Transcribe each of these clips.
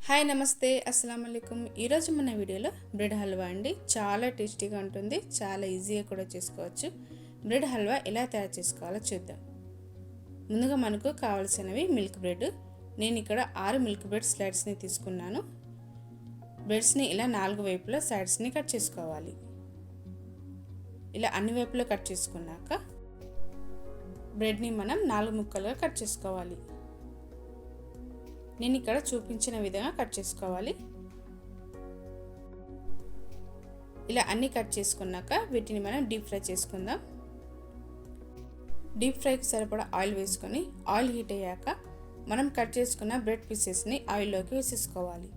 Hi నమస్తే అస్సలం అయికం। ఈరోజు మన వీడియోలో బ్రెడ్ హల్వా అండి। చాలా టేస్టీగా ఉంటుంది, చాలా ఈజీగా కూడా చేసుకోవచ్చు। బ్రెడ్ హల్వా ఎలా తయారు చేసుకోవాలో చూద్దాం। ముందుగా మనకు కావాల్సినవి మిల్క్ బ్రెడ్। నేను ఇక్కడ 6 మిల్క్ బ్రెడ్ స్లైడ్స్ని తీసుకున్నాను। బ్రెడ్స్ని ఇలా 4 వైపులా సైడ్స్ని కట్ చేసుకోవాలి। ఇలా అన్ని వైపులా కట్ చేసుకున్నాక బ్రెడ్ని మనం 4 ముక్కలుగా కట్ చేసుకోవాలి। నేను ఇక్కడ చూపించిన విధంగా కట్ చేసుకోవాలి। ఇలా అన్ని కట్ చేసుకున్నాక వీటిని మనం డీప్ ఫ్రై చేసుకుందాం। డీప్ ఫ్రైకి సరిపడా ఆయిల్ వేసుకొని ఆయిల్ హీట్ అయ్యాక మనం కట్ చేసుకున్న బ్రెడ్ పీసెస్ని ఆయిల్లోకి వేసేసుకోవాలి।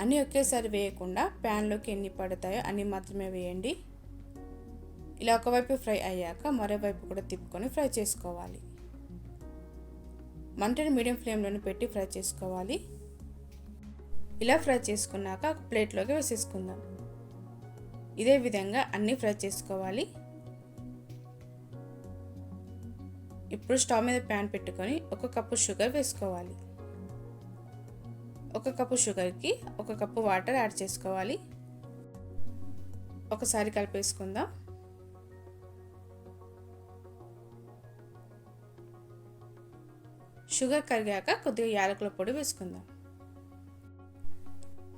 అన్నీ ఒకేసారి వేయకుండా ప్యాన్లోకి ఎన్ని పడతాయో అన్ని మాత్రమే వేయండి। ఇలా ఒకవైపు ఫ్రై అయ్యాక మరోవైపు కూడా తిప్పుకొని ఫ్రై చేసుకోవాలి। మంటని మీడియం ఫ్లేమ్లోనే పెట్టి ఫ్రై చేసుకోవాలి। ఇలా ఫ్రై చేసుకున్నాక ఒక ప్లేట్లోకి వేసేసుకుందాం। ఇదే విధంగా అన్నీ ఫ్రై చేసుకోవాలి। ఇప్పుడు స్టవ్ మీద ప్యాన్ పెట్టుకొని 1 కప్పు షుగర్ వేసుకోవాలి। 1 కప్పు షుగర్కి 1 కప్పు వాటర్ యాడ్ చేసుకోవాలి। ఒకసారి కలిపేసుకుందాం। షుగర్ కరిగాక కొద్దిగా యాలకుల పొడి వేసుకుందాం।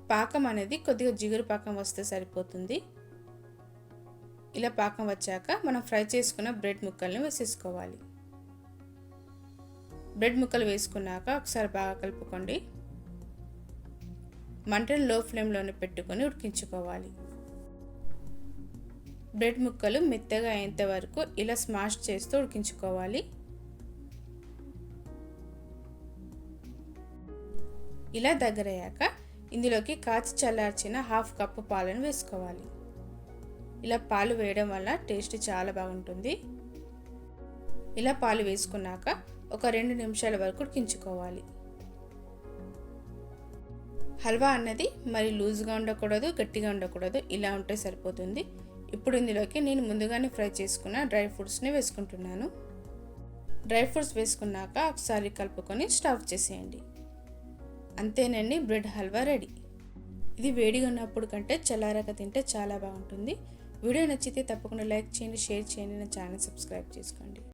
పాకం అనేది కొద్దిగా జిగురు పాకం వస్తే సరిపోతుంది। ఇలా పాకం వచ్చాక మనం ఫ్రై చేసుకున్న బ్రెడ్ ముక్కల్ని వేసేసుకోవాలి। బ్రెడ్ ముక్కలు వేసుకున్నాక ఒకసారి బాగా కలుపుకోండి। మంటను లో ఫ్లేమ్లోనే పెట్టుకొని ఉడికించుకోవాలి। బ్రెడ్ ముక్కలు మెత్తగా అయ్యేంత వరకు ఇలా స్మాష్ చేస్తూ ఉడికించుకోవాలి। ఇలా దగ్గరయ్యాక ఇందులోకి కాచి చల్లార్చిన 1/2 కప్పు పాలను వేసుకోవాలి। ఇలా పాలు వేయడం వల్ల టేస్ట్ చాలా బాగుంటుంది। ఇలా పాలు వేసుకున్నాక ఒక 2 నిమిషాల వరకు ఉడికించుకోవాలి। హల్వా అన్నది మరి లూజ్గా ఉండకూడదు, గట్టిగా ఉండకూడదు, ఇలా ఉంటే సరిపోతుంది। ఇప్పుడు ఇందులోకి నేను ముందుగానే ఫ్రై చేసుకున్న డ్రై ఫ్రూట్స్ని వేసుకుంటున్నాను। డ్రై ఫ్రూట్స్ వేసుకున్నాక ఒకసారి కలుపుకొని స్టవ్ చేసేయండి। అంతేనండి, బ్రెడ్ హల్వా రెడీ। ఇది వేడిగా ఉన్నప్పుడు కంటే చల్లారాక తింటే చాలా బాగుంటుంది। వీడియో నచ్చితే తప్పకుండా లైక్ చేయండి, షేర్ చేయండి, నా ఛానల్ సబ్స్క్రైబ్ చేసుకోండి।